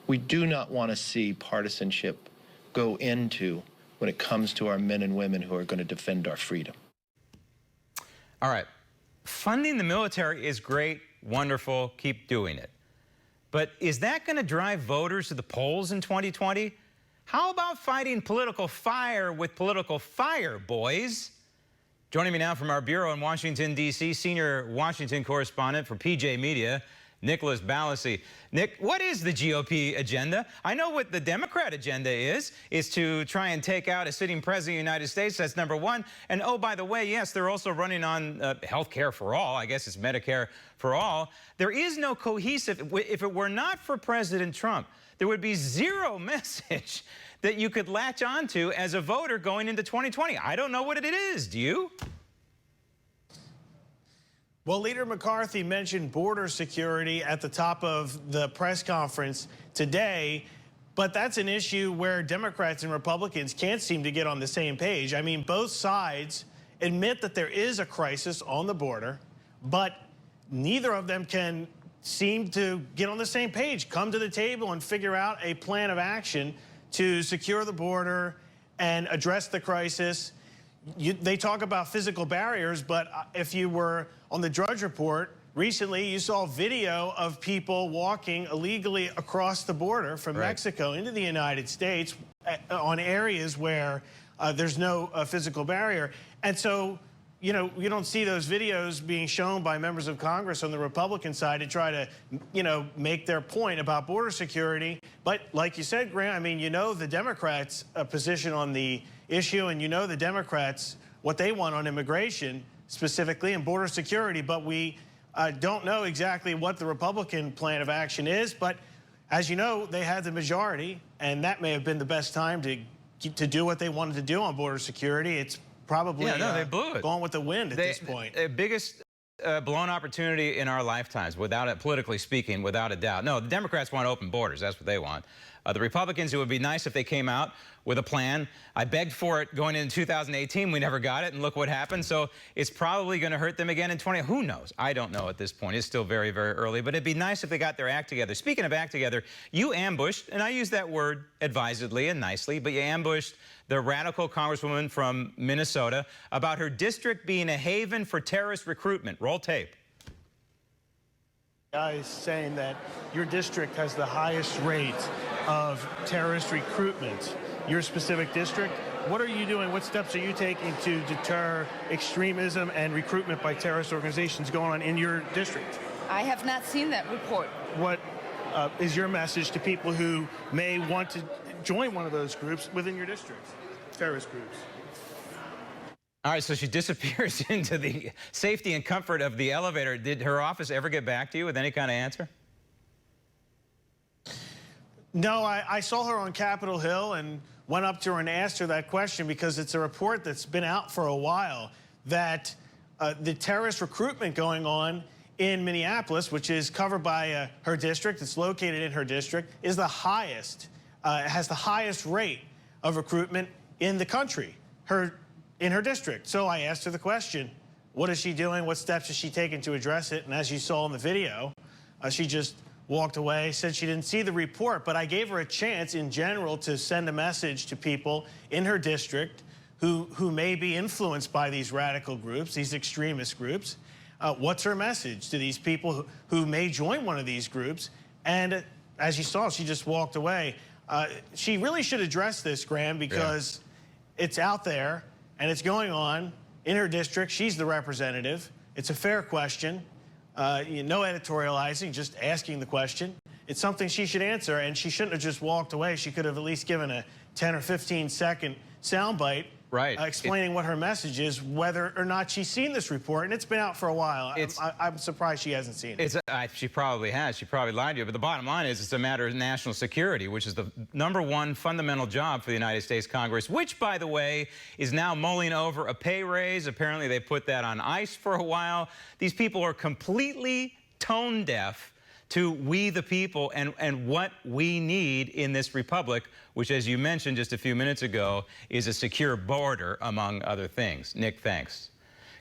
we do not want to see partisanship go into when it comes to our men and women who are going to defend our freedom. All right. Funding the military is great, wonderful, keep doing it. But is that going to drive voters to the polls in 2020? How about fighting political fire with political fire, boys? Joining me now from our bureau in Washington, D.C., senior Washington correspondent for PJ Media, Nicholas Ballasy. Nick, what is the GOP agenda? I know what the Democrat agenda is to try and take out a sitting president of the United States. That's number one. And oh, by the way, yes, they're also running on health care for all. I guess it's Medicare for all. There is no cohesive, if it were not for President Trump, there would be zero message that you could latch onto as a voter going into 2020. I don't know what it is. Do you? Well, Leader McCarthy mentioned border security at the top of the press conference today, but that's an issue where Democrats and Republicans can't seem to get on the same page. I mean, both sides admit that there is a crisis on the border, but neither of them can seem to get on the same page, come to the table and figure out a plan of action to secure the border and address the crisis. They talk about physical barriers, but if you were on the Drudge Report recently, you saw video of people walking illegally across the border from Mexico into the United States on areas where there's no physical barrier. And so, you know, you don't see those videos being shown by members of Congress on the Republican side to try to, you know, make their point about border security. But like you said, Grant, I mean, you know the Democrats' position on the issue, and you know the Democrats, what they want on immigration specifically and border security, but we don't know exactly what the Republican plan of action is. But as you know, they had the majority, and that may have been the best time to do what they wanted to do on border security. It's probably they blew it. Gone with the wind at this point. The biggest blown opportunity in our lifetimes, without it, politically speaking, without a doubt. No, the Democrats want open borders. That's what they want. The Republicans, it would be nice if they came out with a plan. I begged for it going into 2018. We never got it, and look what happened. So it's probably going to hurt them again in 20. Who knows? I don't know at this point. It's still very, very early. But it'd be nice if they got their act together. Speaking of act together, you ambushed, and I use that word advisedly and nicely, but you ambushed the radical congresswoman from Minnesota about her district being a haven for terrorist recruitment. Roll tape. Guys saying that your district has the highest rate of terrorist recruitment. Your specific district, what are you doing? What steps are you taking to deter extremism and recruitment by terrorist organizations going on in your district? I have not seen that report. What is your message to people who may want to join one of those groups within your district, terrorist groups? All right, so she disappears into the safety and comfort of the elevator. Did her office ever get back to you with any kind of answer? No, I saw her on Capitol Hill and went up to her and asked her that question because it's a report that's been out for a while that the terrorist recruitment going on in Minneapolis, which is covered by her district, it's located in her district, is the highest, has the highest rate of recruitment in the country, in her district. So I asked her the question, what is she doing? What steps is she taking to address it? And as you saw in the video, she just walked away, said she didn't see the report, but I gave her a chance in general to send a message to people in her district who may be influenced by these radical groups, these extremist groups. What's her message to these people who may join one of these groups? And as you saw, she just walked away. She really should address this, Graham, because it's out there and it's going on in her district. She's the representative. It's a fair question. No editorializing, just asking the question. It's something she should answer, and she shouldn't have just walked away. She could have at least given a 10 or 15-second soundbite explaining what her message is, whether or not she's seen this report. And it's been out for a while. I'm surprised she hasn't seen it. She probably has. She probably lied to you. But the bottom line is it's a matter of national security, which is the #1 fundamental job for the United States Congress, which, by the way, is now mulling over a pay raise. Apparently, they put that on ice for a while. These people are completely tone deaf to we the people and what we need in this republic, which, as you mentioned just a few minutes ago, is a secure border, among other things. Nick, thanks.